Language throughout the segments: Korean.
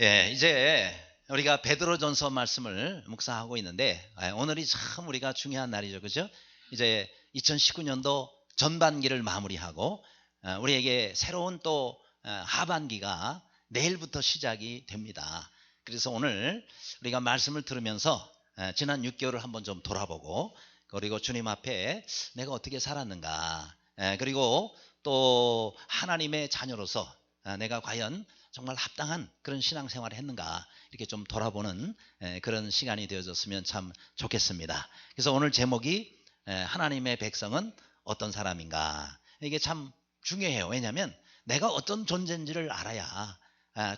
예, 이제 우리가 베드로전서 말씀을 묵상하고 있는데 오늘이 참 우리가 중요한 날이죠. 그죠? 이제 2019년도 전반기를 마무리하고 우리에게 새로운 또 하반기가 내일부터 시작이 됩니다. 그래서 오늘 우리가 말씀을 들으면서 지난 6개월을 한번 좀 돌아보고, 그리고 주님 앞에 내가 어떻게 살았는가, 그리고 또 하나님의 자녀로서 내가 과연 정말 합당한 그런 신앙생활을 했는가, 이렇게 좀 돌아보는 그런 시간이 되어졌으면 참 좋겠습니다. 그래서 오늘 제목이 하나님의 백성은 어떤 사람인가. 이게 참 중요해요. 왜냐하면 내가 어떤 존재인지를 알아야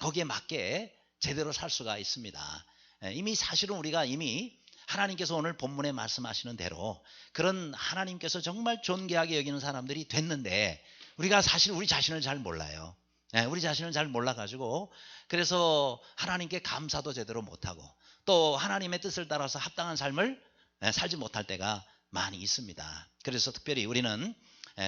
거기에 맞게 제대로 살 수가 있습니다. 이미 사실은 우리가 이미 하나님께서 오늘 본문에 말씀하시는 대로 그런 하나님께서 정말 존귀하게 여기는 사람들이 됐는데, 우리가 사실 우리 자신을 잘 몰라요. 우리 자신을 잘 몰라가지고 그래서 하나님께 감사도 제대로 못하고 또 하나님의 뜻을 따라서 합당한 삶을 살지 못할 때가 많이 있습니다. 그래서 특별히 우리는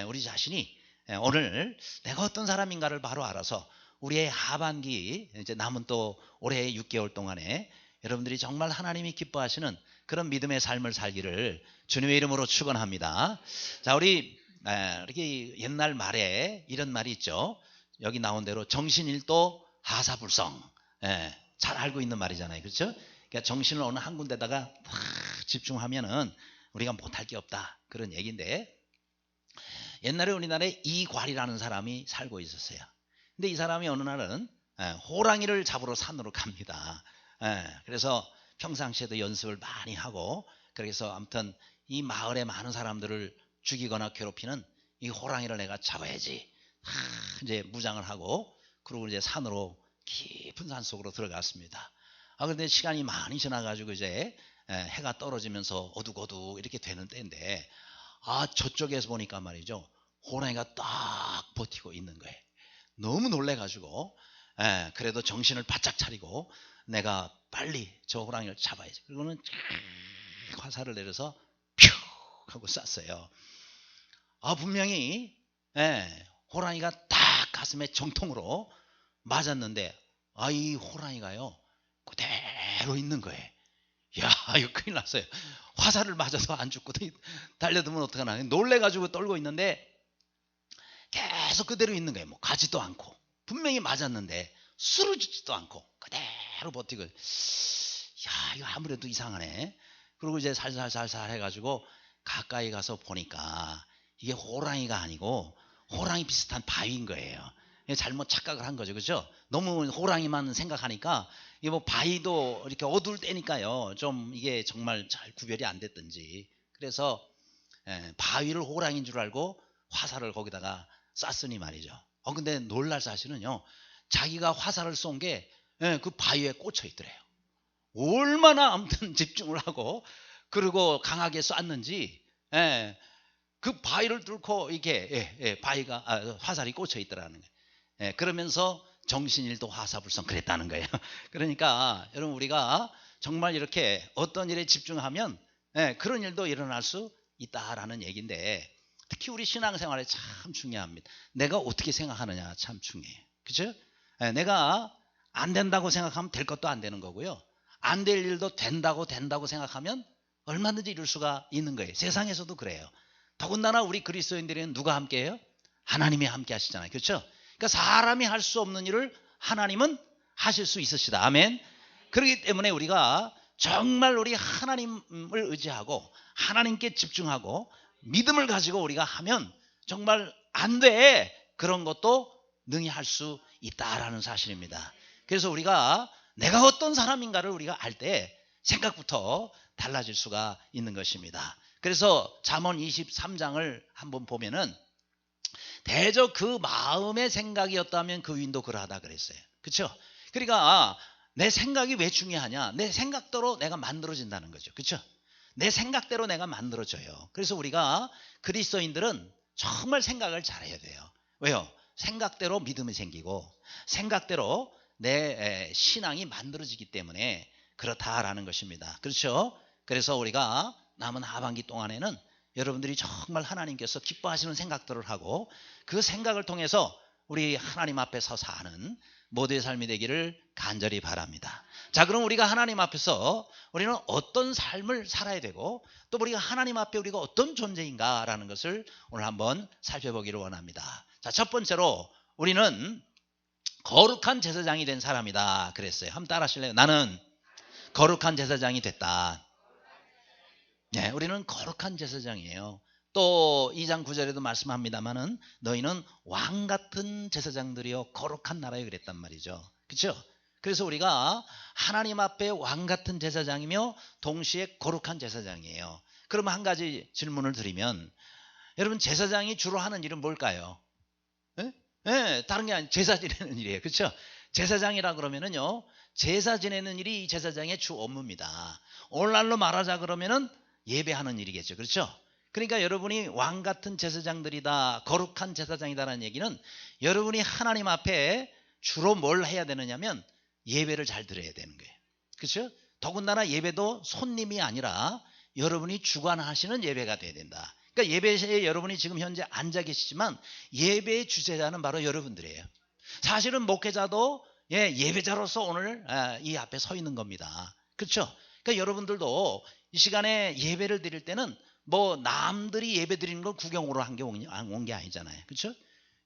우리 자신이 오늘 내가 어떤 사람인가를 바로 알아서 우리의 하반기, 이제 남은 또 올해의 6개월 동안에 여러분들이 정말 하나님이 기뻐하시는 그런 믿음의 삶을 살기를 주님의 이름으로 축원합니다. 자, 우리 이렇게 옛날 말에 이런 말이 있죠. 여기 나온 대로 정신일도 하사불성. 잘 알고 있는 말이잖아요. 그렇죠? 그러니까 정신을 어느 한 군데다가 탁 집중하면은 우리가 못할 게 없다, 그런 얘기인데, 옛날에 우리나라에 이괄이라는 사람이 살고 있었어요. 근데 이 사람이 어느 날은 호랑이를 잡으러 산으로 갑니다. 그래서 평상시에도 연습을 많이 하고, 그래서 아무튼 이 마을의 많은 사람들을 죽이거나 괴롭히는 이 호랑이를 내가 잡아야지, 이제 무장을 하고, 그리고 이제 산으로, 깊은 산 속으로 들어갔습니다. 그런데 시간이 많이 지나가지고 이제 해가 떨어지면서 어둑어둑 이렇게 되는 때인데, 저쪽에서 보니까 말이죠, 호랑이가 딱 버티고 있는 거예요. 너무 놀래가지고 그래도 정신을 바짝 차리고 내가 빨리 저 호랑이를 잡아야지. 그리고는 화살을 내려서 퓨 하고 쐈어요. 분명히 호랑이가 딱 가슴에 정통으로 맞았는데, 이 호랑이가요 그대로 있는 거예요. 야, 이거 큰일 났어요. 화살을 맞아서 안 죽고 달려들면 어떡하나. 놀래가지고 떨고 있는데 계속 그대로 있는 거예요. 뭐 가지도 않고, 분명히 맞았는데 쓰러지지도 않고 그대로 버티고. 야, 이거 아무래도 이상하네. 그리고 이제 살살살살 해가지고 가까이 가서 보니까 이게 호랑이가 아니고 호랑이 비슷한 바위인 거예요. 잘못 착각을 한 거죠. 그죠? 너무 호랑이만 생각하니까 이게 뭐 바위도 이렇게 어두울 때니까요, 좀 이게 정말 잘 구별이 안 됐든지, 그래서 바위를 호랑이인 줄 알고 화살을 거기다가 쐈으니 말이죠. 근데 놀랄 사실은요, 자기가 화살을 쏜 게 그 바위에 꽂혀 있더래요. 얼마나 아무튼 집중을 하고 그리고 강하게 쐈는지 그 바위를 뚫고 이게 바위가 화살이 꽂혀 있더라는 거예요. 그러면서 정신일도 화사불성 그랬다는 거예요. 그러니까 여러분, 우리가 정말 이렇게 어떤 일에 집중하면 그런 일도 일어날 수 있다라는 얘기인데, 특히 우리 신앙생활에 참 중요합니다. 내가 어떻게 생각하느냐 참 중요해요. 그죠? 내가 안 된다고 생각하면 될 것도 안 되는 거고요, 안 될 일도 된다고 생각하면 얼마든지 이룰 수가 있는 거예요. 세상에서도 그래요. 더군다나 우리 그리스도인들은 누가 함께해요? 하나님이 함께 하시잖아요. 그렇죠? 그러니까 사람이 할 수 없는 일을 하나님은 하실 수 있으시다. 아멘. 그렇기 때문에 우리가 정말 우리 하나님을 의지하고 하나님께 집중하고 믿음을 가지고 우리가 하면 정말 안 돼, 그런 것도 능히 할 수 있다라는 사실입니다. 그래서 우리가 내가 어떤 사람인가를 우리가 알 때 생각부터 달라질 수가 있는 것입니다. 그래서 잠언 23장을 한번 보면은 대저 그 마음의 생각이었다면 그 윈도 그러하다 그랬어요. 그렇죠? 그러니까 내 생각이 왜 중요하냐? 내 생각대로 내가 만들어진다는 거죠. 그렇죠? 내 생각대로 내가 만들어져요. 그래서 우리가 그리스도인들은 정말 생각을 잘해야 돼요. 왜요? 생각대로 믿음이 생기고 생각대로 내 신앙이 만들어지기 때문에 그렇다라는 것입니다. 그렇죠? 그래서 우리가 남은 하반기 동안에는 여러분들이 정말 하나님께서 기뻐하시는 생각들을 하고 그 생각을 통해서 우리 하나님 앞에서 사는 모두의 삶이 되기를 간절히 바랍니다. 자, 그럼 우리가 하나님 앞에서 우리는 어떤 삶을 살아야 되고 또 우리가 하나님 앞에 우리가 어떤 존재인가라는 것을 오늘 한번 살펴보기를 원합니다. 자, 첫 번째로 우리는 거룩한 제사장이 된 사람이다 그랬어요. 한번 따라 하실래요? 나는 거룩한 제사장이 됐다. 네, 우리는 거룩한 제사장이에요. 또 2장 9절에도 말씀합니다마는 너희는 왕 같은 제사장들이요 거룩한 나라에 그랬단 말이죠. 그렇죠? 그래서 우리가 하나님 앞에 왕 같은 제사장이며 동시에 거룩한 제사장이에요. 그러면 한 가지 질문을 드리면 여러분 제사장이 주로 하는 일은 뭘까요? 다른 게 아니라 제사 지내는 일이에요. 그렇죠? 제사장이라 그러면은요 제사 지내는 일이 이 제사장의 주 업무입니다. 오늘날로 말하자 그러면은 예배하는 일이겠죠. 그렇죠? 그러니까 여러분이 왕 같은 제사장들이다, 거룩한 제사장이다라는 얘기는 여러분이 하나님 앞에 주로 뭘 해야 되느냐면 예배를 잘 드려야 되는 거예요. 그렇죠? 더군다나 예배도 손님이 아니라 여러분이 주관하시는 예배가 돼야 된다. 그러니까 예배에 여러분이 지금 현재 앉아 계시지만 예배의 주제자는 바로 여러분들이에요. 사실은 목회자도 예배자로서 오늘 이 앞에 서 있는 겁니다. 그렇죠? 그러니까 여러분들도 이 시간에 예배를 드릴 때는 뭐 남들이 예배 드리는 걸 구경으로 온 게 아니잖아요. 그렇죠?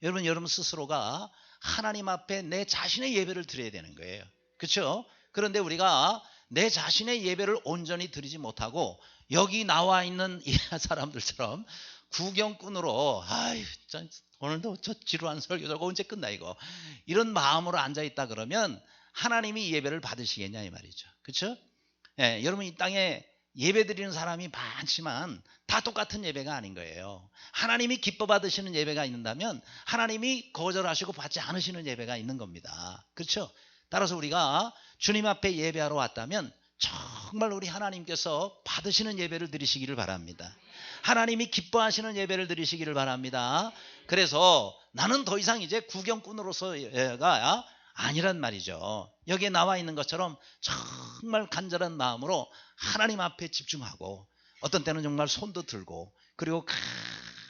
여러분 스스로가 하나님 앞에 내 자신의 예배를 드려야 되는 거예요. 그렇죠? 그런데 우리가 내 자신의 예배를 온전히 드리지 못하고 여기 나와 있는 이 사람들처럼 구경꾼으로 오늘도 저 지루한 설교 저거 언제 끝나 이거 이런 마음으로 앉아있다 그러면 하나님이 예배를 받으시겠냐 이 말이죠. 그렇죠? 여러분 이 땅에 예배 드리는 사람이 많지만 다 똑같은 예배가 아닌 거예요. 하나님이 기뻐 받으시는 예배가 있는다면 하나님이 거절하시고 받지 않으시는 예배가 있는 겁니다. 그렇죠? 따라서 우리가 주님 앞에 예배하러 왔다면 정말 우리 하나님께서 받으시는 예배를 드리시기를 바랍니다. 하나님이 기뻐하시는 예배를 드리시기를 바랍니다. 그래서 나는 더 이상 이제 구경꾼으로서가 아니란 말이죠. 여기에 나와 있는 것처럼 정말 간절한 마음으로 하나님 앞에 집중하고 어떤 때는 정말 손도 들고 그리고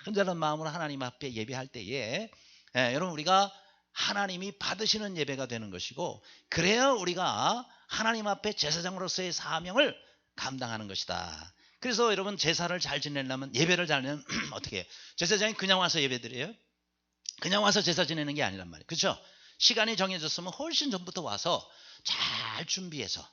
간절한 마음으로 하나님 앞에 예배할 때에 여러분 우리가 하나님이 받으시는 예배가 되는 것이고 그래야 우리가 하나님 앞에 제사장으로서의 사명을 감당하는 것이다. 그래서 여러분 제사를 잘 지내려면 예배를 잘 지내면 어떻게 해요? 제사장이 그냥 와서 예배 드려요? 그냥 와서 제사 지내는 게 아니란 말이에요. 그렇죠? 시간이 정해졌으면 훨씬 전부터 와서 잘 준비해서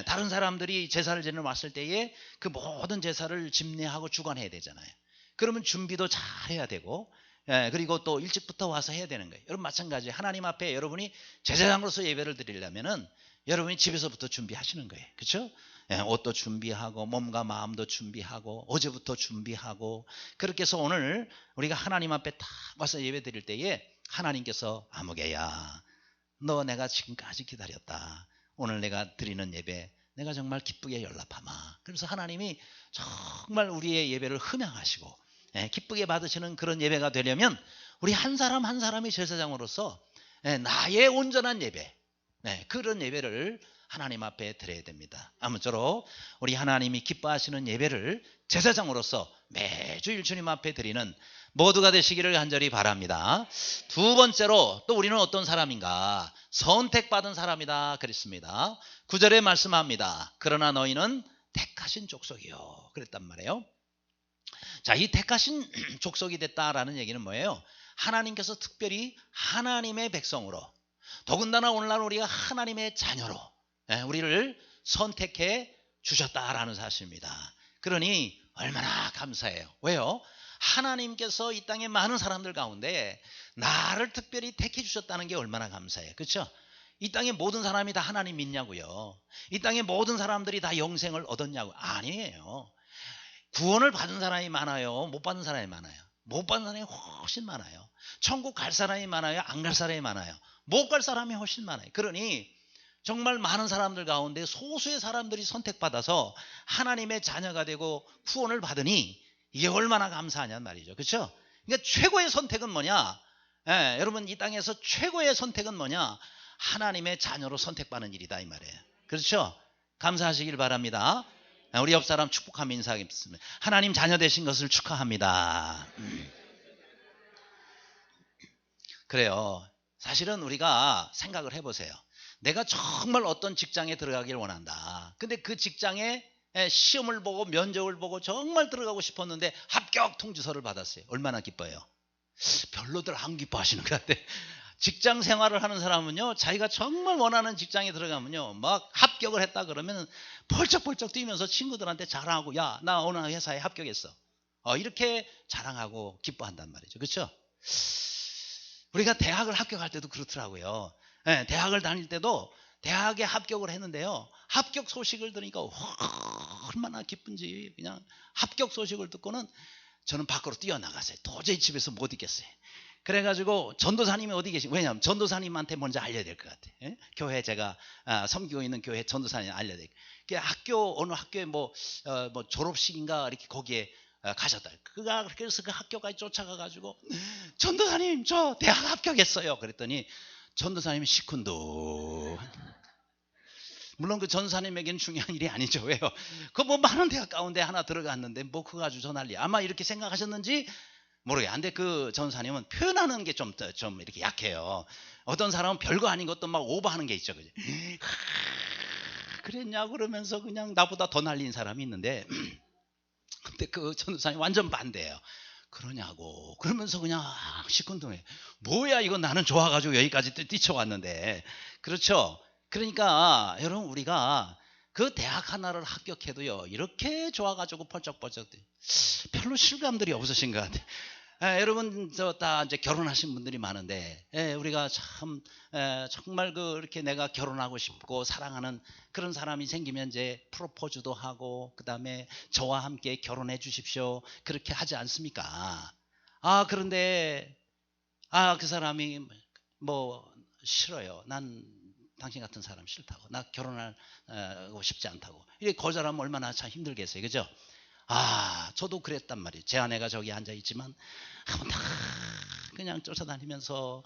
다른 사람들이 제사를 지내러 왔을 때에 그 모든 제사를 집례하고 주관해야 되잖아요. 그러면 준비도 잘 해야 되고 그리고 또 일찍부터 와서 해야 되는 거예요. 여러분 마찬가지 하나님 앞에 여러분이 제사장으로서 예배를 드리려면은 여러분이 집에서부터 준비하시는 거예요. 그렇죠? 옷도 준비하고 몸과 마음도 준비하고 어제부터 준비하고 그렇게 해서 오늘 우리가 하나님 앞에 딱 와서 예배 드릴 때에 하나님께서 아무개야 너 내가 지금까지 기다렸다. 오늘 내가 드리는 예배 내가 정말 기쁘게 연락하마. 그래서 하나님이 정말 우리의 예배를 흠양하시고 기쁘게 받으시는 그런 예배가 되려면 우리 한 사람 한 사람이 제사장으로서 나의 온전한 예배 그런 예배를 하나님 앞에 드려야 됩니다. 아무쪼록 우리 하나님이 기뻐하시는 예배를 제사장으로서 매주일 주님 앞에 드리는 모두가 되시기를 간절히 바랍니다. 두 번째로 또 우리는 어떤 사람인가? 선택받은 사람이다 그랬습니다. 9절에 말씀합니다. 그러나 너희는 택하신 족속이요 그랬단 말이에요. 자, 이 택하신 족속이 됐다라는 얘기는 뭐예요? 하나님께서 특별히 하나님의 백성으로 더군다나 오늘날 우리가 하나님의 자녀로 우리를 선택해 주셨다라는 사실입니다. 그러니 얼마나 감사해요. 왜요? 하나님께서 이 땅의 많은 사람들 가운데 나를 특별히 택해 주셨다는 게 얼마나 감사해요. 그렇죠? 이 땅의 모든 사람이 다 하나님 믿냐고요? 이 땅의 모든 사람들이 다 영생을 얻었냐고? 아니에요. 구원을 받은 사람이 많아요? 못 받은 사람이 많아요? 못 받은 사람이 훨씬 많아요. 천국 갈 사람이 많아요? 안 갈 사람이 많아요? 못 갈 사람이 훨씬 많아요. 그러니 정말 많은 사람들 가운데 소수의 사람들이 선택받아서 하나님의 자녀가 되고 구원을 받으니 이게 얼마나 감사하냔 말이죠. 그렇죠? 그러니까 최고의 선택은 뭐냐? 여러분 이 땅에서 최고의 선택은 뭐냐? 하나님의 자녀로 선택받는 일이다 이 말이에요. 그렇죠? 감사하시길 바랍니다. 우리 옆 사람 축복하며 인사하겠습니다. 하나님 자녀 되신 것을 축하합니다. 그래요. 사실은 우리가 생각을 해보세요. 내가 정말 어떤 직장에 들어가길 원한다. 근데 그 직장에 시험을 보고 면접을 보고 정말 들어가고 싶었는데 합격 통지서를 받았어요. 얼마나 기뻐요? 별로들 안 기뻐하시는 것 같아. 직장 생활을 하는 사람은요, 자기가 정말 원하는 직장에 들어가면요, 막 합격을 했다 그러면 펄쩍펄쩍 뛰면서 친구들한테 자랑하고, 야, 나 어느 회사에 합격했어. 이렇게 자랑하고 기뻐한단 말이죠. 그렇죠? 우리가 대학을 합격할 때도 그렇더라고요. 네, 대학을 다닐 때도 대학에 합격을 했는데요, 합격 소식을 들으니까 얼마나 기쁜지. 그냥 합격 소식을 듣고는 저는 밖으로 뛰어나갔어요. 도저히 집에서 못 있겠어요. 그래가지고 전도사님이 어디 계시? 왜냐하면 전도사님한테 먼저 알려야 될 것 같아. 예? 교회 제가 섬기고 있는 교회 전도사님 알려야 돼. 어느 학교에 뭐 졸업식인가 이렇게 거기에 가셨다. 그래서 그 학교까지 쫓아가가지고 전도사님 저 대학 합격했어요. 그랬더니 전도사님이 시큰둥. 물론 그 전도사님에게는 중요한 일이 아니죠. 왜요? 그 뭐 많은 대학 가운데 하나 들어갔는데 뭐 그거 가지고 저 난리. 아마 이렇게 생각하셨는지 모르겠어요. 근데 그 전도사님은 표현하는 게 좀 이렇게 약해요. 어떤 사람은 별거 아닌 것도 막 오버하는 게 있죠. 그죠? 그랬냐 그러면서 그냥 나보다 더 날린 사람이 있는데 근데 그 전도사님 완전 반대예요. 그러냐고. 그러면서 그냥 시큰둥해. 뭐야 이거 나는 좋아가지고 여기까지 뛰쳐왔는데. 그렇죠? 그러니까 여러분 우리가 그 대학 하나를 합격해도요 이렇게 좋아가지고 펄쩍펄쩍 별로 실감들이 없으신 것 같아요. 여러분 저 다 이제 결혼하신 분들이 많은데 우리가 참 정말 이렇게 내가 결혼하고 싶고 사랑하는 그런 사람이 생기면 이제 프로포즈도 하고 그 다음에 저와 함께 결혼해 주십시오 그렇게 하지 않습니까? 그런데 그 사람이 뭐 싫어요. 난 당신 같은 사람 싫다고. 나 결혼하고 싶지 않다고. 이게 거절하면 얼마나 참 힘들겠어요. 그죠? 저도 그랬단 말이에요. 제 아내가 저기 앉아있지만 학원 다 그냥 쫓아다니면서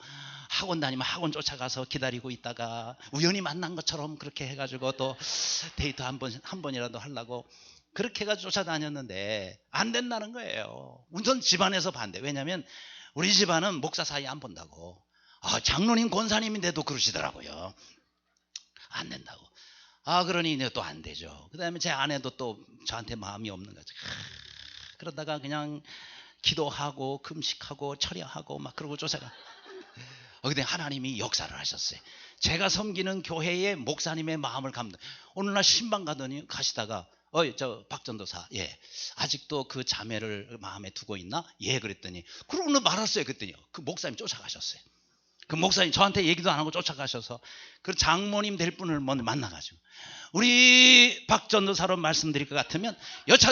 학원 다니면 학원 쫓아가서 기다리고 있다가 우연히 만난 것처럼 그렇게 해가지고 또 데이트 한 번이라도 하려고 그렇게 해가지고 쫓아다녔는데 안 된다는 거예요. 우선 집안에서 반대. 왜냐하면 우리 집안은 목사 사이 안 본다고. 장로님 권사님인데도 그러시더라고요. 안 된다고. 그러니 또 안 되죠. 그 다음에 제 아내도 또 저한테 마음이 없는 거죠. 그러다가 그냥 기도하고 금식하고 철야하고 막 그러고 쫓아가. 근데 하나님이 역사를 하셨어요. 제가 섬기는 교회의 목사님의 마음을 감동. 어느 날 신방 가시다가 저 박전도사 아직도 그 자매를 마음에 두고 있나? 그랬더니 그러고는 말았어요. 그랬더니 그 목사님 쫓아가셨어요. 그 목사님 저한테 얘기도 안 하고 쫓아가셔서 그 장모님 될 분을 먼저 만나가지고 우리 박 전도사로 말씀드릴 것 같으면 여차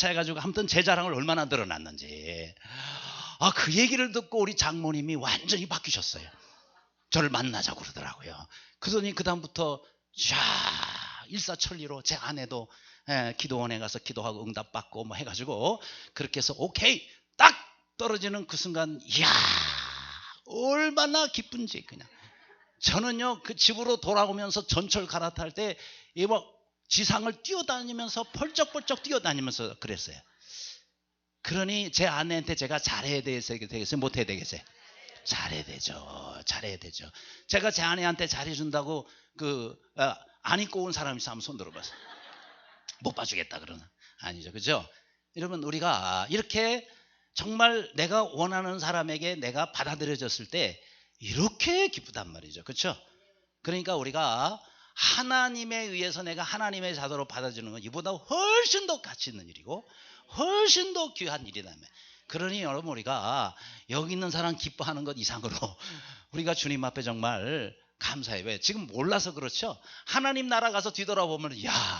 해가지고 아무튼 제 자랑을 얼마나 늘어났는지. 그 얘기를 듣고 우리 장모님이 완전히 바뀌셨어요. 저를 만나자고 그러더라고요. 그러더니 그 다음부터 일사천리로 제 아내도 기도원에 가서 기도하고 응답받고 뭐 해가지고 그렇게 해서 오케이 딱 떨어지는 그 순간 이야 얼마나 기쁜지. 그냥 저는요 그 집으로 돌아오면서 전철 갈아탈 때 이 뭐 지상을 뛰어다니면서 펄쩍펄쩍 뛰어다니면서 그랬어요. 그러니 제 아내한테 제가 잘해야 되겠어요? 못해야 되겠어요? 잘해야 되죠. 제가 제 아내한테 잘해준다고 안 입고 온 사람 있으면 한번 손 들어봐서 못 봐주겠다 그러나 아니죠. 그죠? 여러분 우리가 이렇게 정말 내가 원하는 사람에게 내가 받아들여졌을 때 이렇게 기쁘단 말이죠. 그렇죠? 그러니까 우리가 하나님에 의해서 내가 하나님의 자도로 받아주는 건 이보다 훨씬 더 가치 있는 일이고 훨씬 더 귀한 일이라면. 그러니 여러분 우리가 여기 있는 사람 기뻐하는 것 이상으로 우리가 주님 앞에 정말 감사해. 왜? 지금 몰라서 그렇죠. 하나님 나라 가서 뒤돌아보면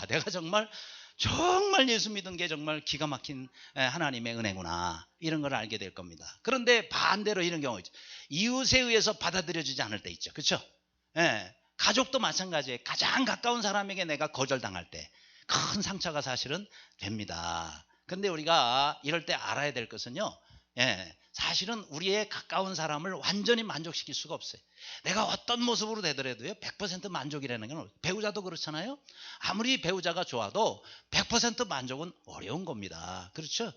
내가 정말 예수 믿은 게 정말 기가 막힌 하나님의 은혜구나 이런 걸 알게 될 겁니다. 그런데 반대로 이런 경우 있죠. 이웃에 의해서 받아들여지지 않을 때 있죠. 그렇죠? 가족도 마찬가지예요. 가장 가까운 사람에게 내가 거절당할 때 큰 상처가 사실은 됩니다. 그런데 우리가 이럴 때 알아야 될 것은요, 사실은 우리의 가까운 사람을 완전히 만족시킬 수가 없어요. 내가 어떤 모습으로 되더라도요 100% 만족이라는 건 배우자도 그렇잖아요. 아무리 배우자가 좋아도 100% 만족은 어려운 겁니다. 그렇죠?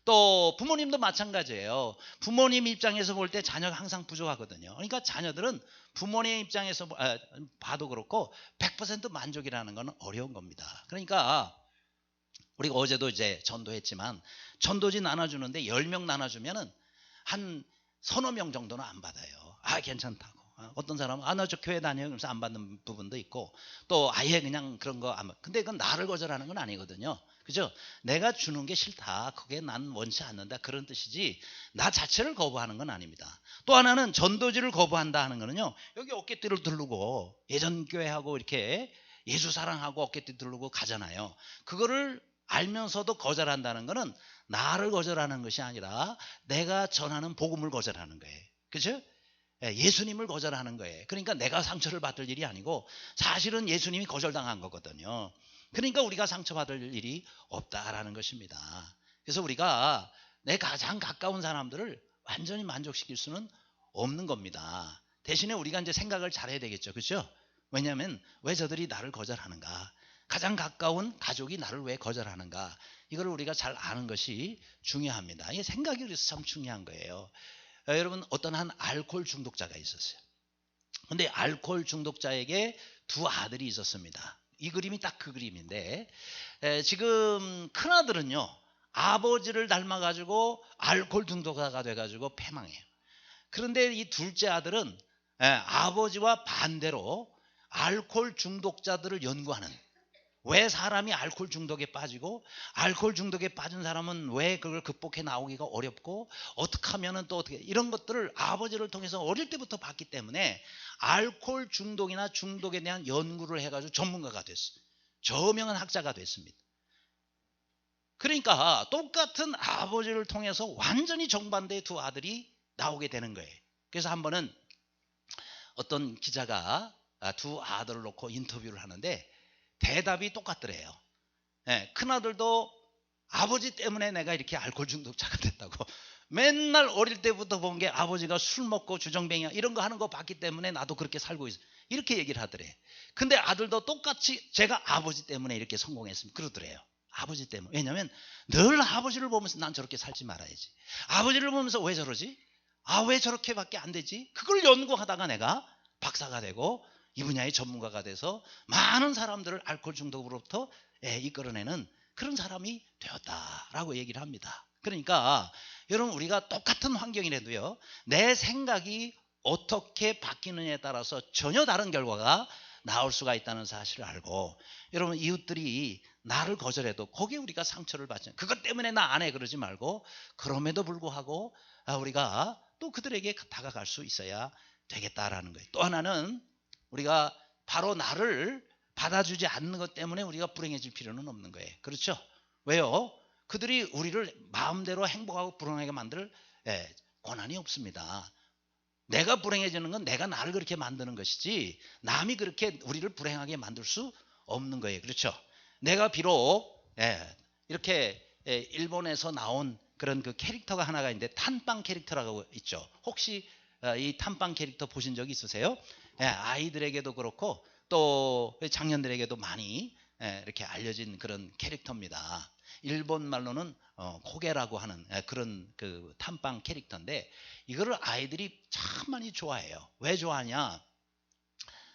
또 부모님도 마찬가지예요. 부모님 입장에서 볼 때 자녀가 항상 부족하거든요. 그러니까 자녀들은 부모님 입장에서 봐도 그렇고 100% 만족이라는 건 어려운 겁니다. 그러니까 우리가 어제도 이제 전도했지만 전도지 나눠주는데 10명 나눠주면은 한 서너 명 정도는 안 받아요. 아, 괜찮다고. 어떤 사람은 나 저 교회 다녀요. 그래서 안 받는 부분도 있고, 또 아예 그냥 그런 거 안 받. 근데 그건 나를 거절하는 건 아니거든요. 그죠? 내가 주는 게 싫다. 그게 난 원치 않는다. 그런 뜻이지 나 자체를 거부하는 건 아닙니다. 또 하나는 전도지를 거부한다 하는 거는요. 여기 어깨띠를 두르고 예전 교회하고 이렇게 예수 사랑하고 어깨띠 두르고 가잖아요. 그거를 알면서도 거절한다는 거는 나를 거절하는 것이 아니라 내가 전하는 복음을 거절하는 거예요. 그죠? 예수님을 거절하는 거예요. 그러니까 내가 상처를 받을 일이 아니고 사실은 예수님이 거절당한 거거든요. 그러니까 우리가 상처받을 일이 없다라는 것입니다. 그래서 우리가 내 가장 가까운 사람들을 완전히 만족시킬 수는 없는 겁니다. 대신에 우리가 이제 생각을 잘해야 되겠죠. 그렇죠? 왜냐하면 왜 저들이 나를 거절하는가? 가장 가까운 가족이 나를 왜 거절하는가? 이걸 우리가 잘 아는 것이 중요합니다. 이 생각이 그래서 참 중요한 거예요. 여러분, 어떤 한 알코올 중독자가 있었어요. 근데 알코올 중독자에게 두 아들이 있었습니다. 이 그림이 딱 그 그림인데, 지금 큰아들은요, 아버지를 닮아가지고 알코올 중독자가 돼가지고 패망해요. 그런데 이 둘째 아들은 아버지와 반대로 알코올 중독자들을 연구하는, 왜 사람이 알코올 중독에 빠지고 알코올 중독에 빠진 사람은 왜 그걸 극복해 나오기가 어렵고 어떻게 하면은 또 어떻게, 이런 것들을 아버지를 통해서 어릴 때부터 봤기 때문에 알코올 중독이나 중독에 대한 연구를 해가지고 전문가가 됐어요. 저명한 학자가 됐습니다. 그러니까 똑같은 아버지를 통해서 완전히 정반대의 두 아들이 나오게 되는 거예요. 그래서 한 번은 어떤 기자가 두 아들을 놓고 인터뷰를 하는데 대답이 똑같더래요. 큰아들도 아버지 때문에 내가 이렇게 알코올 중독자가 됐다고. 맨날 어릴 때부터 본 게 아버지가 술 먹고 주정뱅이야 이런 거 하는 거 봤기 때문에 나도 그렇게 살고 있어. 이렇게 얘기를 하더래. 근데 아들도 똑같이 제가 아버지 때문에 이렇게 성공했으면 그러더래요. 아버지 때문에. 왜냐하면 늘 아버지를 보면서 난 저렇게 살지 말아야지. 아버지를 보면서 왜 저러지? 왜 저렇게밖에 안 되지? 그걸 연구하다가 내가 박사가 되고 이 분야의 전문가가 돼서 많은 사람들을 알코올 중독으로부터 이끌어내는 그런 사람이 되었다라고 얘기를 합니다. 그러니까 여러분, 우리가 똑같은 환경이라도요, 내 생각이 어떻게 바뀌느냐에 따라서 전혀 다른 결과가 나올 수가 있다는 사실을 알고, 여러분, 이웃들이 나를 거절해도 거기에 우리가 상처를 받지, 그것 때문에 나 안 해 그러지 말고, 그럼에도 불구하고 우리가 또 그들에게 다가갈 수 있어야 되겠다라는 거예요. 또 하나는 우리가 바로 나를 받아주지 않는 것 때문에 우리가 불행해질 필요는 없는 거예요. 그렇죠? 왜요? 그들이 우리를 마음대로 행복하고 불행하게 만들 권한이 없습니다. 내가 불행해지는 건 내가 나를 그렇게 만드는 것이지 남이 그렇게 우리를 불행하게 만들 수 없는 거예요. 그렇죠? 내가 비록 이렇게 일본에서 나온 그런 그 캐릭터가 하나가 있는데 탄빵 캐릭터라고 있죠. 혹시 이 탄빵 캐릭터 보신 적 있으세요? 아이들에게도 그렇고 또 장년들에게도 많이 이렇게 알려진 그런 캐릭터입니다. 일본 말로는 코게라고 하는 그런 그 탐방 캐릭터인데, 이거를 아이들이 참 많이 좋아해요. 왜 좋아하냐?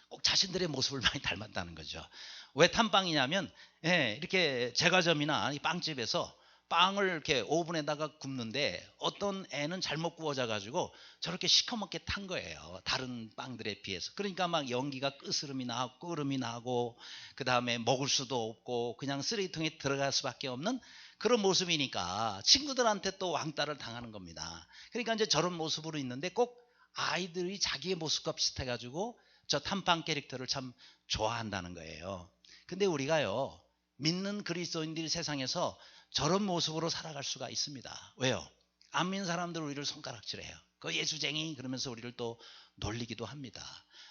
꼭 자신들의 모습을 많이 닮았다는 거죠. 왜 탐방이냐면 이렇게 제과점이나 빵집에서 빵을 이렇게 오븐에다가 굽는데 어떤 애는 잘못 구워져 가지고 저렇게 시커멓게 탄 거예요. 다른 빵들에 비해서. 그러니까 막 연기가 끄스름이 나고 끓음이 나고 그 다음에 먹을 수도 없고 그냥 쓰레기통에 들어갈 수밖에 없는 그런 모습이니까 친구들한테 또 왕따를 당하는 겁니다. 그러니까 이제 저런 모습으로 있는데 꼭 아이들이 자기의 모습과 비슷해 가지고 저 탐빵 캐릭터를 참 좋아한다는 거예요. 근데 우리가요, 믿는 그리스도인들이 세상에서 저런 모습으로 살아갈 수가 있습니다. 왜요? 안 믿는 사람들 우리를 손가락질해요. 그 예수쟁이 그러면서 우리를 또 놀리기도 합니다.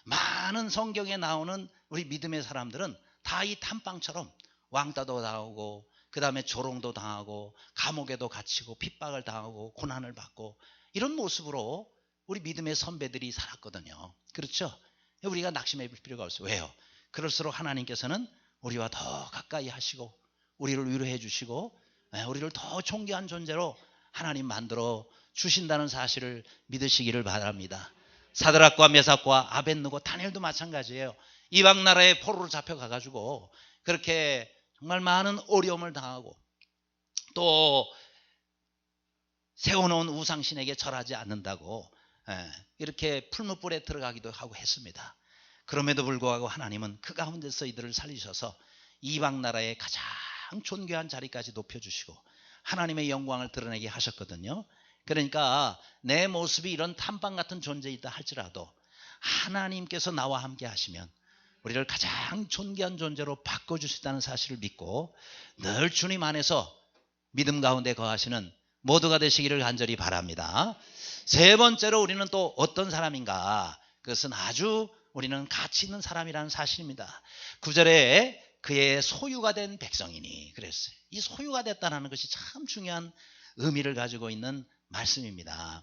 많은 성경에 나오는 우리 믿음의 사람들은 다 이 탐방처럼 왕따도 당하고 그 다음에 조롱도 당하고 감옥에도 갇히고 핍박을 당하고 고난을 받고 이런 모습으로 우리 믿음의 선배들이 살았거든요. 그렇죠? 우리가 낙심할 필요가 없어요. 왜요? 그럴수록 하나님께서는 우리와 더 가까이 하시고 우리를 위로해 주시고 우리를 더 존귀한 존재로 하나님 만들어 주신다는 사실을 믿으시기를 바랍니다. 사드락과 메삭과 아벳느고 다니엘도 마찬가지예요. 이방 나라에 포로로 잡혀가가지고 그렇게 정말 많은 어려움을 당하고 또 세워놓은 우상신에게 절하지 않는다고 이렇게 풀무불에 들어가기도 하고 했습니다. 그럼에도 불구하고 하나님은 그 가운데서 이들을 살리셔서 이방 나라의 가장 존귀한 자리까지 높여주시고 하나님의 영광을 드러내게 하셨거든요. 그러니까 내 모습이 이런 탐방 같은 존재이다 할지라도 하나님께서 나와 함께 하시면 우리를 가장 존귀한 존재로 바꿔주시다는 사실을 믿고 늘 주님 안에서 믿음 가운데 거하시는 모두가 되시기를 간절히 바랍니다. 세 번째로 우리는 또 어떤 사람인가? 그것은 아주 우리는 가치 있는 사람이라는 사실입니다. 9절에 그의 소유가 된 백성이니 그랬어요. 이 소유가 됐다는 것이 참 중요한 의미를 가지고 있는 말씀입니다.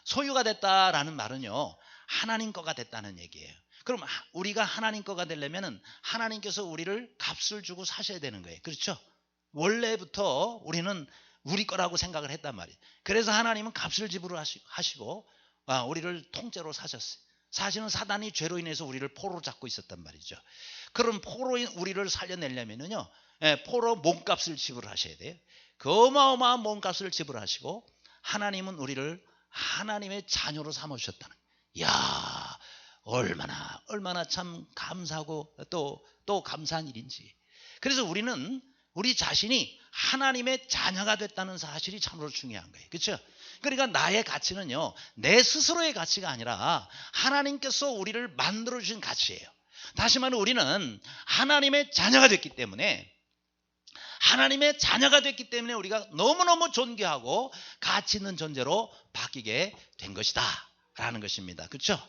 소유가 됐다라는 말은요, 하나님 거가 됐다는 얘기예요. 그럼 우리가 하나님 거가 되려면 하나님께서 우리를 값을 주고 사셔야 되는 거예요. 그렇죠? 원래부터 우리는 우리 거라고 생각을 했단 말이에요. 그래서 하나님은 값을 지불하시고 우리를 통째로 사셨어요. 사실은 사단이 죄로 인해서 우리를 포로로 잡고 있었단 말이죠. 그럼 포로인 우리를 살려내려면요, 포로 몸값을 지불하셔야 돼요. 그 어마어마한 몸값을 지불하시고 하나님은 우리를 하나님의 자녀로 삼으셨다는 거예요. 이야, 얼마나 참 감사하고 또 감사한 일인지. 그래서 우리는 우리 자신이 하나님의 자녀가 됐다는 사실이 참으로 중요한 거예요. 그렇죠? 그러니까 나의 가치는요, 내 스스로의 가치가 아니라 하나님께서 우리를 만들어주신 가치예요. 다시 말해 우리는 하나님의 자녀가 됐기 때문에 우리가 너무너무 존귀하고 가치 있는 존재로 바뀌게 된 것이다 라는 것입니다. 그렇죠?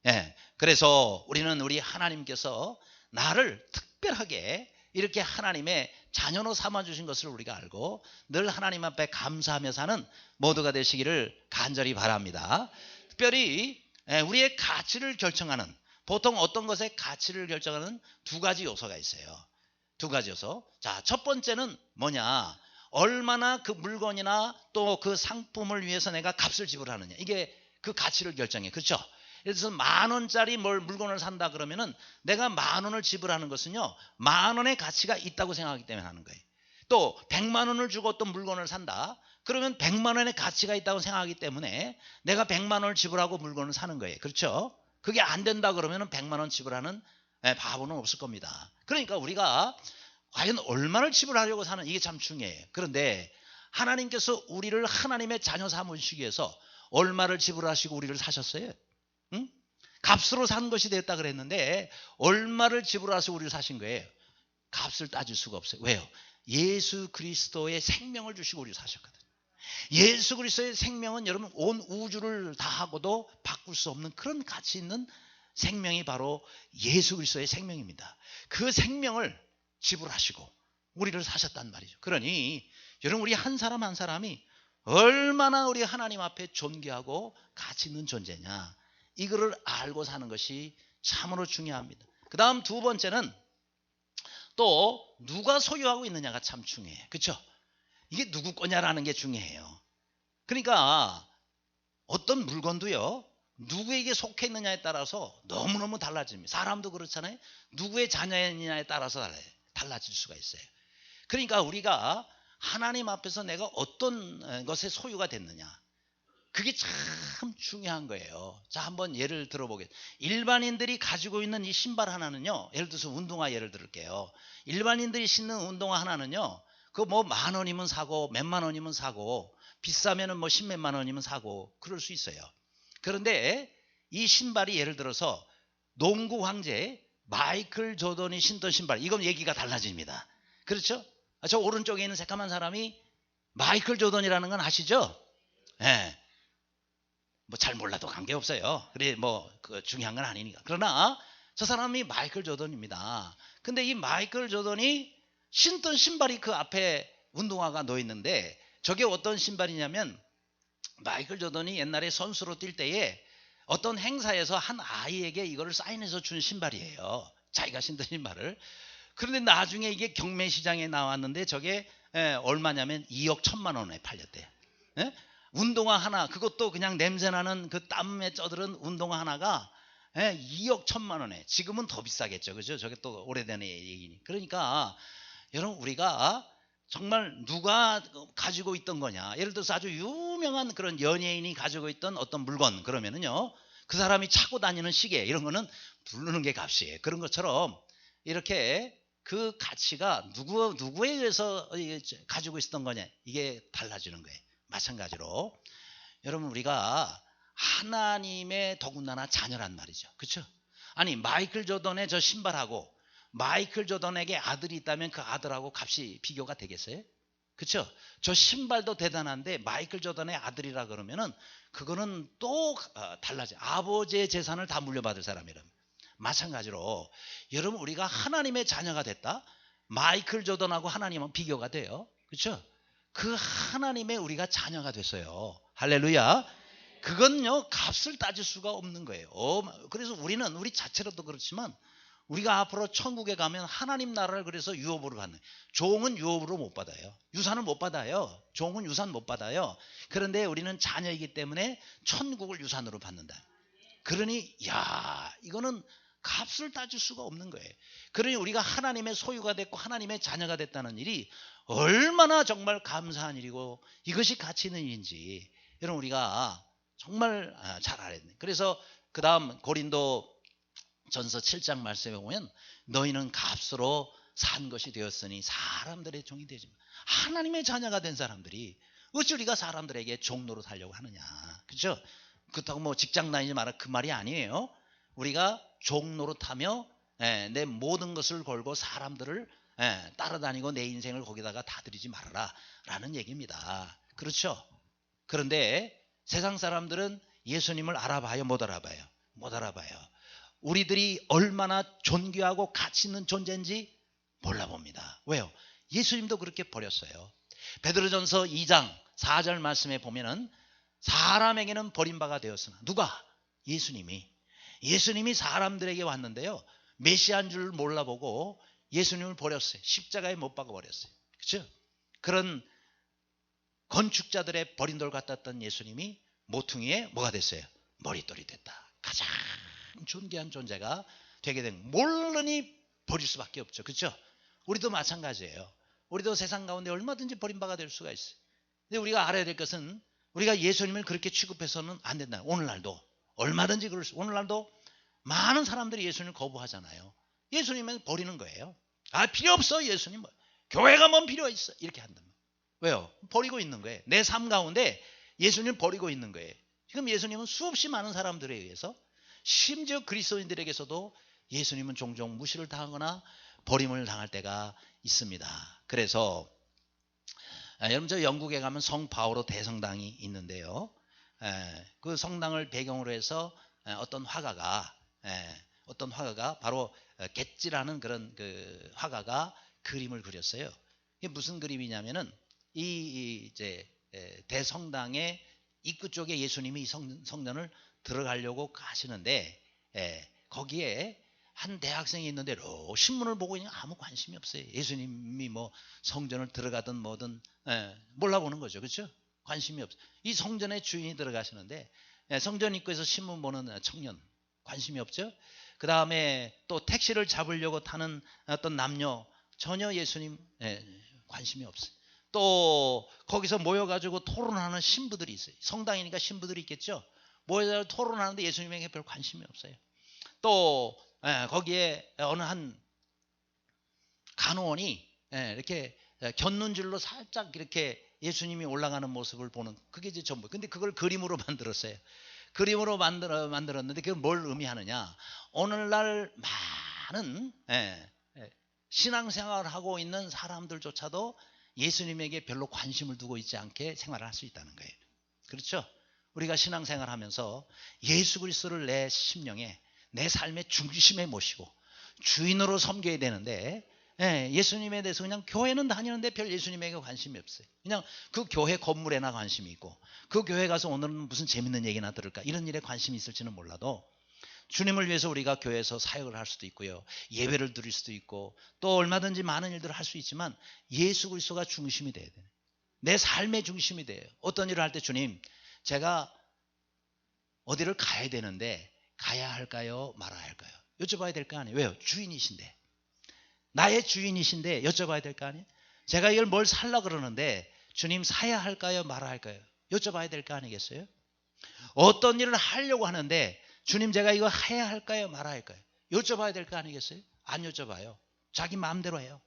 예. 그래서 우리 하나님께서 나를 특별하게 이렇게 하나님의 자녀로 삼아주신 것을 우리가 알고 늘 하나님 앞에 감사하며 사는 모두가 되시기를 간절히 바랍니다. 특별히 우리의 가치를 결정하는, 보통 어떤 것의 가치를 결정하는 두 가지 요소가 있어요. 두 가지 요소. 자, 첫 번째는 뭐냐? 얼마나 그 물건이나 또 그 상품을 위해서 내가 값을 지불하느냐. 이게 그 가치를 결정해. 그렇죠? 그래서 10,000원짜리 물건을 산다 그러면은 내가 10,000원을 지불하는 것은요, 10,000원의 가치가 있다고 생각하기 때문에 하는 거예요. 또 100만 원을 주고 어떤 물건을 산다 그러면 100만 원의 가치가 있다고 생각하기 때문에 내가 100만 원을 지불하고 물건을 사는 거예요. 그렇죠? 그게 안 된다 그러면은 100만 원 지불하는 바보는 없을 겁니다. 그러니까 우리가 과연 얼마를 지불하려고 사는, 이게 참 중요해요. 그런데 하나님께서 우리를 하나님의 자녀 삼으시기 위해서 얼마를 지불하시고 우리를 사셨어요? 응? 값으로 산 것이 되었다 그랬는데 얼마를 지불하셔서 우리를 사신 거예요? 값을 따질 수가 없어요. 왜요? 예수 그리스도의 생명을 주시고 우리를 사셨거든요. 예수 그리스도의 생명은 여러분 온 우주를 다 하고도 바꿀 수 없는 그런 가치 있는 생명이 바로 예수 그리스도의 생명입니다. 그 생명을 지불하시고 우리를 사셨단 말이죠. 그러니 여러분 우리 한 사람 한 사람이 얼마나 우리 하나님 앞에 존귀하고 가치 있는 존재냐, 이거를 알고 사는 것이 참으로 중요합니다. 그 다음 두 번째는 또 누가 소유하고 있느냐가 참 중요해요. 그렇죠? 이게 누구 거냐라는 게 중요해요. 그러니까 어떤 물건도요, 누구에게 속해 있느냐에 따라서 너무너무 달라집니다. 사람도 그렇잖아요. 누구의 자녀이냐에 따라서 달라질 수가 있어요. 그러니까 우리가 하나님 앞에서 내가 어떤 것의 소유가 됐느냐, 그게 참 중요한 거예요. 자, 한번 예를 들어보겠습니다. 일반인들이 가지고 있는 이 신발 하나는요, 예를 들어서 운동화 예를 들을게요. 일반인들이 신는 운동화 하나는요, 그 뭐 10,000원이면 사고 몇만 원이면 사고 비싸면은 뭐 10몇만 원이면 사고 그럴 수 있어요. 그런데 이 신발이 예를 들어서 농구 황제 마이클 조던이 신던 신발, 이건 얘기가 달라집니다. 그렇죠? 저 오른쪽에 있는 새까만 사람이 마이클 조던이라는 건 아시죠? 예. 뭐 잘 몰라도 관계없어요. 그래 그 중요한 건 아니니까. 그러나 저 사람이 마이클 조던입니다. 근데 이 마이클 조던이 신던 신발이 그 앞에 운동화가 놓여 있는데, 저게 어떤 신발이냐면 마이클 조던이 옛날에 선수로 뛸 때에 어떤 행사에서 한 아이에게 이거를 사인해서 준 신발이에요. 자기가 신던 신발을. 그런데 나중에 이게 경매 시장에 나왔는데 저게 얼마냐면 2억 1천만 원에 팔렸대요. 예? 운동화 하나, 그것도 그냥 냄새나는 그 땀에 쪄들은 운동화 하나가 2억 1천만 원에, 지금은 더 비싸겠죠. 그죠? 저게 또 오래된 얘기니. 그러니까 여러분, 우리가 정말 누가 가지고 있던 거냐, 예를 들어서 아주 유명한 그런 연예인이 가지고 있던 어떤 물건, 그러면은요, 그 사람이 차고 다니는 시계, 이런 거는 부르는 게 값이에요. 그런 것처럼 이렇게 그 가치가 누구에 의해서 가지고 있었던 거냐, 이게 달라지는 거예요. 마찬가지로 여러분, 우리가 하나님의 더군다나 자녀란 말이죠. 그렇죠? 아니, 마이클 조던의 저 신발하고 마이클 조던에게 아들이 있다면 그 아들하고 값이 비교가 되겠어요? 그렇죠? 저 신발도 대단한데 마이클 조던의 아들이라 그러면은 그거는 또 달라져. 아버지의 재산을 다 물려받을 사람이라면. 마찬가지로 여러분, 우리가 하나님의 자녀가 됐다, 마이클 조던하고 하나님은 비교가 돼요. 그렇죠? 그 하나님의 우리가 자녀가 됐어요. 할렐루야. 그건요, 값을 따질 수가 없는 거예요. 그래서 우리는 우리 자체로도 그렇지만 우리가 앞으로 천국에 가면 하나님 나라를 그래서 유업으로 받는, 종은 유업으로 못 받아요. 유산을 못 받아요. 종은 유산 못 받아요. 그런데 우리는 자녀이기 때문에 천국을 유산으로 받는다. 그러니 이거는 값을 따질 수가 없는 거예요. 그러니 우리가 하나님의 소유가 됐고 하나님의 자녀가 됐다는 일이 얼마나 정말 감사한 일이고 이것이 가치 있는 일인지 여러분, 우리가 정말 잘 알아야 돼요. 그래서 그 다음 고린도 전서 7장 말씀에 보면 너희는 값으로 산 것이 되었으니 사람들의 종이 되지 마. 하나님의 자녀가 된 사람들이 어찌 우리가 사람들에게 종로로 살려고 하느냐. 그렇죠? 그렇다고 뭐 직장 다니지 마라, 그 말이 아니에요. 우리가 종로로 타며 내 모든 것을 걸고 사람들을 따라다니고 내 인생을 거기다가 다 들이지 말아라 라는 얘기입니다. 그렇죠? 그런데 세상 사람들은 예수님을 알아봐요, 못 알아봐요? 못 알아봐요. 우리들이 얼마나 존귀하고 가치 있는 존재인지 몰라봅니다. 왜요? 예수님도 그렇게 버렸어요. 베드로전서 2장 4절 말씀에 보면은 사람에게는 버림바가 되었으나, 누가? 예수님이 사람들에게 왔는데요, 메시아인 줄 몰라보고 예수님을 버렸어요. 십자가에 못 박아 버렸어요. 그렇죠? 그런 건축자들의 버린 돌 같았던 예수님이 모퉁이에 뭐가 됐어요? 머릿돌이 됐다. 가장 존귀한 존재가 되게 된, 모르니 버릴 수밖에 없죠. 그렇죠? 우리도 마찬가지예요. 우리도 세상 가운데 얼마든지 버림바가 될 수가 있어요. 근데 우리가 알아야 될 것은 우리가 예수님을 그렇게 취급해서는 안 된다. 오늘날도 얼마든지 그럴 수, 오늘날도 많은 사람들이 예수님을 거부하잖아요. 예수님은 버리는 거예요. 필요 없어 예수님, 교회가 뭔 필요 있어, 이렇게 한단 말이에요. 왜요? 버리고 있는 거예요. 내 삶 가운데 예수님을 버리고 있는 거예요. 지금 예수님은 수없이 많은 사람들에 의해서, 심지어 그리스도인들에게서도 예수님은 종종 무시를 당하거나 버림을 당할 때가 있습니다. 그래서 여러분, 저 영국에 가면 성 바오로 대성당이 있는데요, 그 성당을 배경으로 해서 어떤 화가가 바로 겟지라는 그런 그 화가가 그림을 그렸어요. 이게 무슨 그림이냐면은 이제 대성당의 입구 쪽에 예수님이 이 성전을 들어가려고 하시는데 거기에 한 대학생이 있는데 신문을 보고 있는 아무 관심이 없어요. 예수님이 뭐 성전을 들어가든 뭐든 몰라보는 거죠. 그렇죠? 관심이 없어요. 이 성전의 주인이 들어가시는데 성전 입구에서 신문 보는 청년, 관심이 없죠. 그 다음에 또 택시를 잡으려고 타는 어떤 남녀, 전혀 예수님 관심이 없어요. 또 거기서 모여가지고 토론하는 신부들이 있어요. 성당이니까 신부들이 있겠죠. 모여서 토론하는데 예수님에게 별 관심이 없어요. 또 거기에 어느 한 간호원이 이렇게 곁눈질로 살짝 이렇게 예수님이 올라가는 모습을 보는, 그게 이제 전부. 근데 그걸 그림으로 만들었어요. 그림으로 만들었는데 그게 뭘 의미하느냐? 오늘날 많은 신앙생활을 하고 있는 사람들조차도 예수님에게 별로 관심을 두고 있지 않게 생활을 할 수 있다는 거예요. 그렇죠? 우리가 신앙생활 하면서 예수 그리스도를 내 심령에, 내 삶의 중심에 모시고 주인으로 섬겨야 되는데 예수님에 대해서 그냥 교회는 다니는데 별 예수님에게 관심이 없어요. 그냥 그 교회 건물에나 관심이 있고, 그 교회 가서 오늘은 무슨 재밌는 얘기나 들을까, 이런 일에 관심이 있을지는 몰라도 주님을 위해서 우리가 교회에서 사역을 할 수도 있고요, 예배를 드릴 수도 있고, 또 얼마든지 많은 일들을 할 수 있지만 예수 그리스도가 중심이 돼야 돼요. 내 삶의 중심이 돼요. 어떤 일을 할 때 주님, 제가 어디를 가야 되는데 가야 할까요? 말아야 할까요? 여쭤봐야 될 거 아니에요. 왜요? 주인이신데. 나의 주인이신데 여쭤봐야 될 거 아니에요? 제가 이걸 뭘 살라 그러는데 주님 사야 할까요? 말아야 할까요? 여쭤봐야 될 거 아니겠어요? 어떤 일을 하려고 하는데 주님 제가 이거 해야 할까요? 말아야 할까요? 여쭤봐야 될 거 아니겠어요? 안 여쭤봐요. 자기 마음대로 해요.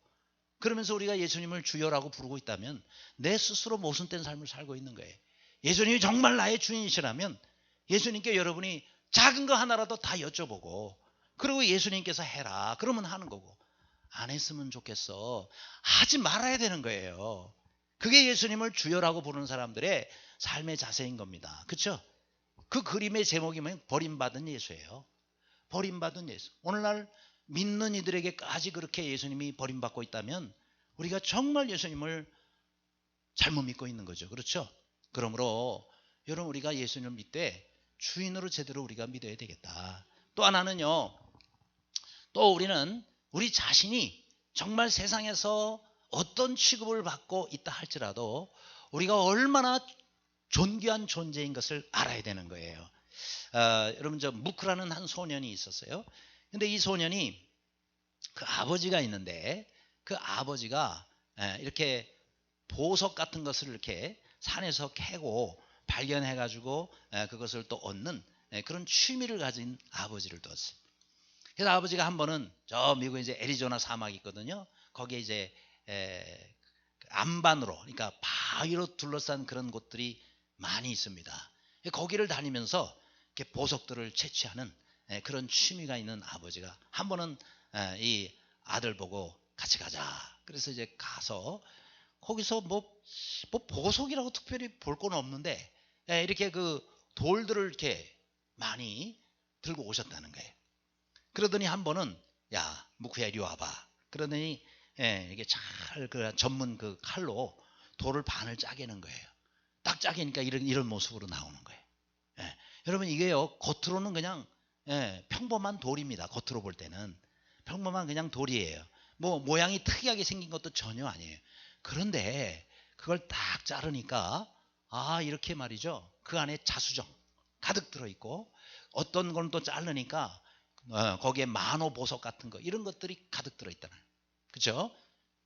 그러면서 우리가 예수님을 주여라고 부르고 있다면 내 스스로 모순된 삶을 살고 있는 거예요. 예수님이 정말 나의 주인이시라면 예수님께 여러분이 작은 거 하나라도 다 여쭤보고 그리고 예수님께서 해라 그러면 하는 거고 안 했으면 좋겠어 하지 말아야 되는 거예요. 그게 예수님을 주여라고 부르는 사람들의 삶의 자세인 겁니다. 그렇죠? 그 그림의 제목이 뭐예요? 버림받은 예수예요. 버림받은 예수. 오늘날 믿는 이들에게까지 그렇게 예수님이 버림받고 있다면 우리가 정말 예수님을 잘못 믿고 있는 거죠. 그렇죠? 그러므로 여러분 우리가 예수님을 믿되 주인으로 제대로 우리가 믿어야 되겠다. 또 하나는요. 또 우리는 우리 자신이 정말 세상에서 어떤 취급을 받고 있다 할지라도 우리가 얼마나 존귀한 존재인 것을 알아야 되는 거예요. 여러분 저 무크라는 한 소년이 있었어요. 근데 이 소년이 그 아버지가 있는데 그 아버지가 이렇게 보석 같은 것을 이렇게 산에서 캐고 발견해가지고 그것을 또 얻는 그런 취미를 가진 아버지를 뒀어요. 그래서 아버지가 한 번은 저 미국 이제 애리조나 사막이 있거든요. 거기에 이제 안반으로 그러니까 바위로 둘러싼 그런 곳들이 많이 있습니다. 거기를 다니면서 이렇게 보석들을 채취하는 그런 취미가 있는 아버지가 한 번은 이 아들 보고 같이 가자. 그래서 이제 가서 거기서 뭐 보석이라고 특별히 볼 건 없는데 이렇게 그 돌들을 이렇게 많이 들고 오셨다는 거예요. 그러더니 한 번은 야 무크야 이리 와봐. 그러더니 이게 잘 그 전문 그 칼로 돌을 반을 짜개는 거예요. 딱 짜개니까 이런 모습으로 나오는 거예요. 여러분 이게요 겉으로는 그냥 평범한 돌입니다. 겉으로 볼 때는 평범한 그냥 돌이에요. 뭐 모양이 특이하게 생긴 것도 전혀 아니에요. 그런데 그걸 딱 자르니까 이렇게 말이죠. 그 안에 자수정 가득 들어있고 어떤 건 또 자르니까 거기에 만호 보석 같은 거 이런 것들이 가득 들어있다는 그렇죠?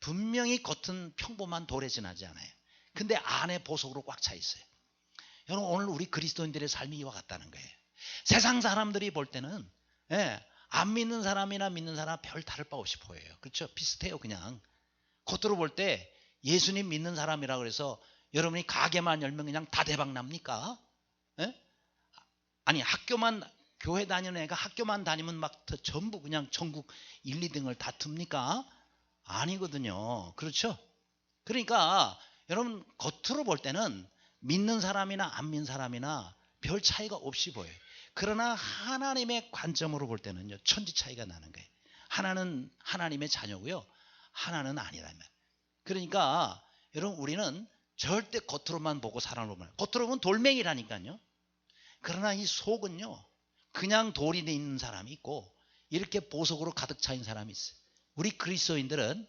분명히 겉은 평범한 돌에 지나지 않아요. 근데 안에 보석으로 꽉 차 있어요. 여러분 오늘 우리 그리스도인들의 삶이 이와 같다는 거예요. 세상 사람들이 볼 때는 안 믿는 사람이나 믿는 사람 별 다를 바 없이 보여요. 그렇죠? 비슷해요. 그냥 겉으로 볼 때 예수님 믿는 사람이라 그래서 여러분이 가게만 열면 그냥 다 대박 납니까? 아니 학교만 교회 다니는 애가 학교만 다니면 막 전부 그냥 전국 1, 2등을 다툽니까? 아니거든요. 그렇죠? 그러니까 여러분 겉으로 볼 때는 믿는 사람이나 안 믿는 사람이나 별 차이가 없이 보여요. 그러나 하나님의 관점으로 볼 때는요 천지 차이가 나는 거예요. 하나는 하나님의 자녀고요. 하나는 아니라면. 그러니까 여러분 우리는 절대 겉으로만 보고 사람을 보면 겉으로 보면 돌멩이라니까요. 그러나 이 속은요 그냥 돌이 있는 사람이 있고 이렇게 보석으로 가득 차인 사람이 있어요. 우리 그리스도인들은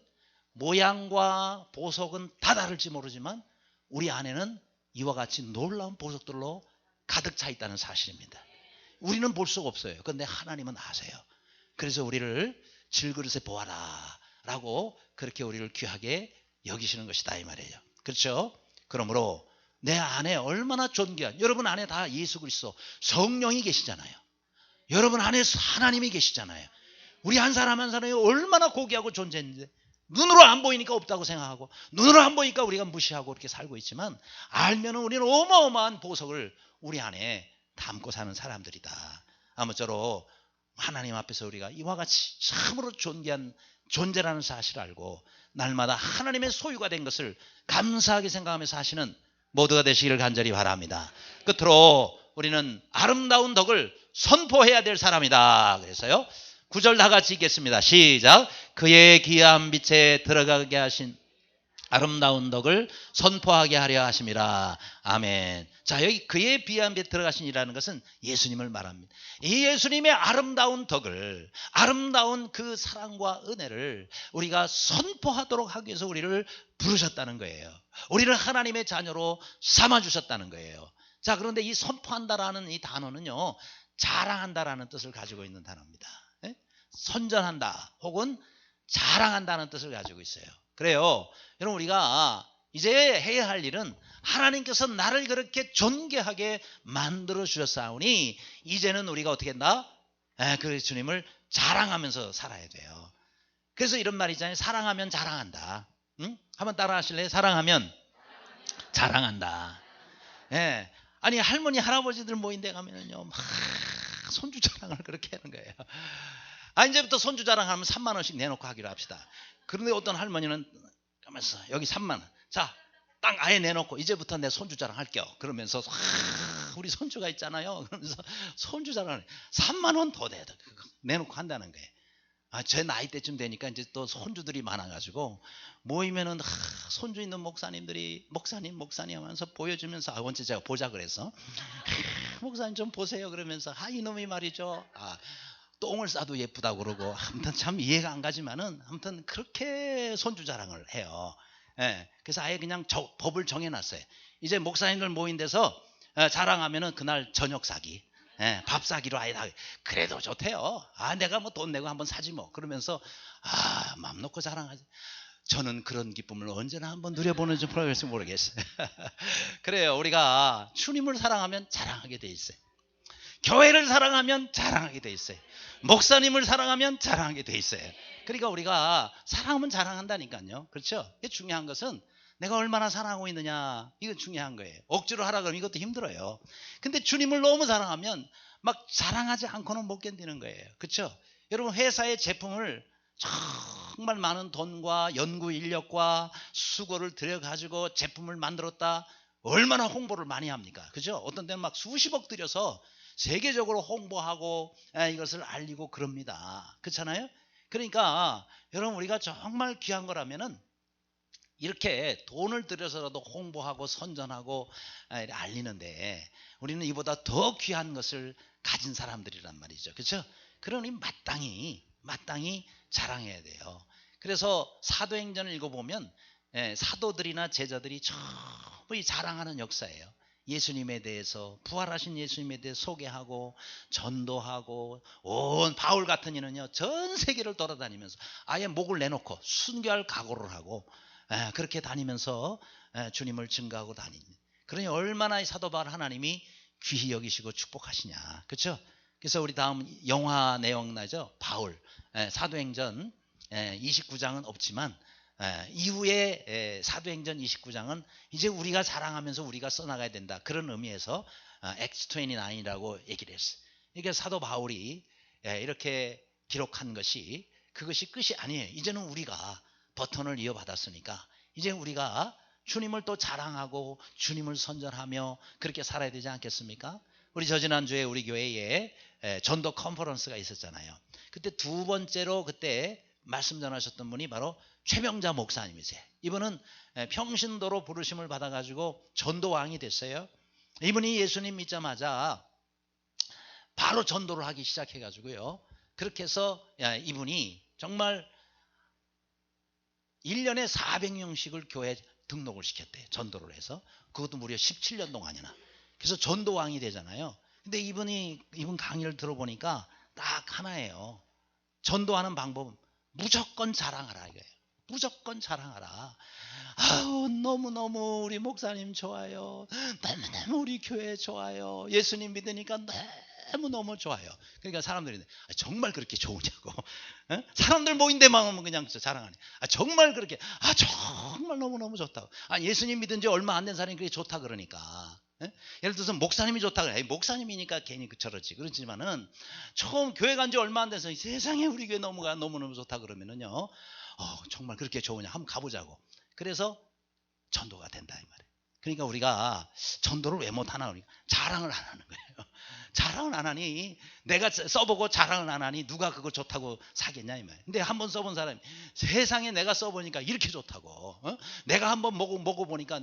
모양과 보석은 다 다를지 모르지만 우리 안에는 이와 같이 놀라운 보석들로 가득 차 있다는 사실입니다. 우리는 볼 수가 없어요. 그런데 하나님은 아세요. 그래서 우리를 질그릇에 보아라 라고 그렇게 우리를 귀하게 여기시는 것이다 이 말이에요. 그렇죠? 그러므로 내 안에 얼마나 존귀한 여러분 안에 다 예수 그리스도 성령이 계시잖아요. 여러분 안에 하나님이 계시잖아요. 우리 한 사람 한 사람이 얼마나 고귀하고 존재했는데 눈으로 안 보이니까 없다고 생각하고 눈으로 안 보이니까 우리가 무시하고 이렇게 살고 있지만 알면 우리는 어마어마한 보석을 우리 안에 담고 사는 사람들이다. 아무쪼록 하나님 앞에서 우리가 이와 같이 참으로 존귀한 존재라는 사실을 알고 날마다 하나님의 소유가 된 것을 감사하게 생각하며 사시는 모두가 되시기를 간절히 바랍니다. 끝으로 우리는 아름다운 덕을 선포해야 될 사람이다. 그래서요 9절 다 같이 읽겠습니다. 시작. 그의 기이한 빛에 들어가게 하신 아름다운 덕을 선포하게 하려 하심이라. 아멘. 자, 여기 그의 비하함에 들어가신이라는 것은 예수님을 말합니다. 이 예수님의 아름다운 덕을, 아름다운 그 사랑과 은혜를 우리가 선포하도록 하기 위해서 우리를 부르셨다는 거예요. 우리를 하나님의 자녀로 삼아주셨다는 거예요. 자, 그런데 이 선포한다라는 이 단어는요, 자랑한다라는 뜻을 가지고 있는 단어입니다. 선전한다 혹은 자랑한다는 뜻을 가지고 있어요. 그래요. 여러분, 우리가 이제 해야 할 일은 하나님께서 나를 그렇게 존귀하게 만들어 주셨사오니 이제는 우리가 어떻게 한다? 그 주님을 자랑하면서 살아야 돼요. 그래서 이런 말 있잖아요. 사랑하면 자랑한다. 응? 한번 따라 하실래요? 사랑하면 자랑한다. 예. 아니, 할머니 할아버지들 모인 데 가면은요, 막 손주 자랑을 그렇게 하는 거예요. 이제부터 손주 자랑하면 3만 원씩 내놓고 하기로 합시다. 그런데 어떤 할머니는 가면서 여기 3만 원. 자, 딱 아예 내놓고 이제부터 내 손주 자랑 할게요. 그러면서 우리 손주가 있잖아요. 그러면서 손주 자랑을 3만 원 더 내놓고 한다는 거예요. 제 나이 때쯤 되니까 이제 또 손주들이 많아가지고 모이면은 손주 있는 목사님들이 목사님 하면서 보여주면서 원체 제가 보자 그래서 목사님 좀 보세요 그러면서 이놈이 말이죠. 똥을 싸도 예쁘다고 그러고 아무튼 참 이해가 안 가지만은 아무튼 그렇게 손주 자랑을 해요. 예, 그래서 아예 그냥 법을 정해놨어요. 이제 목사님들 모인 데서 자랑하면은 그날 저녁 사기, 밥 사기로 아예 다. 그래도 좋대요. 내가 뭐 돈 내고 한번 사지 뭐. 그러면서 마음 놓고 자랑하지. 저는 그런 기쁨을 언제나 한번 누려보는지 모르겠어요. 그래요. 우리가 주님을 사랑하면 자랑하게 돼 있어요. 교회를 사랑하면 자랑하게 돼 있어요. 목사님을 사랑하면 자랑하게 돼 있어요. 그러니까 우리가 사랑하면 자랑한다니까요. 그렇죠? 중요한 것은 내가 얼마나 사랑하고 있느냐, 이거 중요한 거예요. 억지로 하라 그러면 이것도 힘들어요. 근데 주님을 너무 사랑하면 막 자랑하지 않고는 못 견디는 거예요. 그렇죠? 여러분, 회사의 제품을 정말 많은 돈과 연구 인력과 수고를 들여가지고 제품을 만들었다. 얼마나 홍보를 많이 합니까? 그죠? 어떤 데는 막 수십억 들여서 세계적으로 홍보하고 이것을 알리고 그럽니다. 그렇잖아요? 그러니까 여러분, 우리가 정말 귀한 거라면은 이렇게 돈을 들여서라도 홍보하고 선전하고 알리는데 우리는 이보다 더 귀한 것을 가진 사람들이란 말이죠. 그렇죠? 그러니 마땅히 자랑해야 돼요. 그래서 사도행전을 읽어보면 사도들이나 제자들이 전부 자랑하는 역사예요. 예수님에 대해서, 부활하신 예수님에 대해 소개하고 전도하고, 온 바울 같은 이는요 전 세계를 돌아다니면서 아예 목을 내놓고 순교할 각오를 하고 그렇게 다니면서 주님을 증거하고 다닙니다. 그러니 얼마나 이 사도 바울 하나님이 귀히 여기시고 축복하시냐. 그렇죠? 그래서 우리 다음 영화 내용 나죠. 바울 사도행전 29장은 없지만 이후에 사도행전 29장은 이제 우리가 자랑하면서 우리가 써나가야 된다. 그런 의미에서 Acts 29이라고 얘기를 했어요. 이게 사도 바울이 이렇게 기록한 것이 그것이 끝이 아니에요. 이제는 우리가 버튼을 이어받았으니까 이제 우리가 주님을 또 자랑하고 주님을 선전하며 그렇게 살아야 되지 않겠습니까? 우리 지난주에 우리 교회에 전도 컨퍼런스가 있었잖아요. 그때 두 번째로 그때 말씀 전하셨던 분이 바로 최명자 목사님이세요. 이분은 평신도로 부르심을 받아가지고 전도왕이 됐어요. 이분이 예수님 믿자마자 바로 전도를 하기 시작해가지고요. 그렇게 해서 이분이 정말 1년에 400명씩을 교회에 등록을 시켰대요. 전도를 해서. 그것도 무려 17년 동안이나. 그래서 전도왕이 되잖아요. 근데 이분 강의를 들어보니까 딱 하나예요. 전도하는 방법은 무조건 자랑하라 이거예요. 무조건 자랑하라. 너무너무 우리 목사님 좋아요. 너무너무 우리 교회 좋아요. 예수님 믿으니까 너무너무 좋아요. 그러니까 사람들이 정말 그렇게 좋으냐고. 사람들 모인 데만 그냥 자랑하네. 정말 그렇게 정말 너무너무 좋다고. 예수님 믿은 지 얼마 안 된 사람이 그렇게 좋다 그러니까. 예를 들어서 목사님이 좋다 그래. 목사님이니까 괜히 저러지. 그렇지만은 처음 교회 간 지 얼마 안 돼서 세상에 우리 교회 너무너무 좋다 그러면은요. 정말 그렇게 좋으냐 한번 가보자고. 그래서 전도가 된다 이 말이에요. 그러니까 우리가 전도를 왜 못하나 그러니까 자랑을 안 하는 거예요. 자랑을 안 하니, 내가 써보고 자랑을 안 하니 누가 그걸 좋다고 사겠냐 이 말이에요. 근데 한번 써본 사람이 세상에 내가 써보니까 이렇게 좋다고, 내가 한번 먹어보니까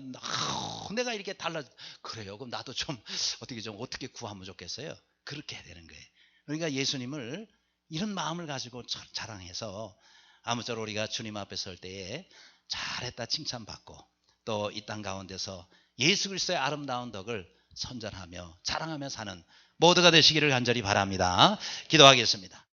내가 이렇게 달라. 그래요. 그럼 나도 좀 어떻게 구하면 좋겠어요. 그렇게 해야 되는 거예요. 그러니까 예수님을 이런 마음을 가지고 자랑해서 아무쪼록 우리가 주님 앞에 설 때에 잘했다 칭찬받고 또 이 땅 가운데서 예수 그리스도의 아름다운 덕을 선전하며 자랑하며 사는 모두가 되시기를 간절히 바랍니다. 기도하겠습니다.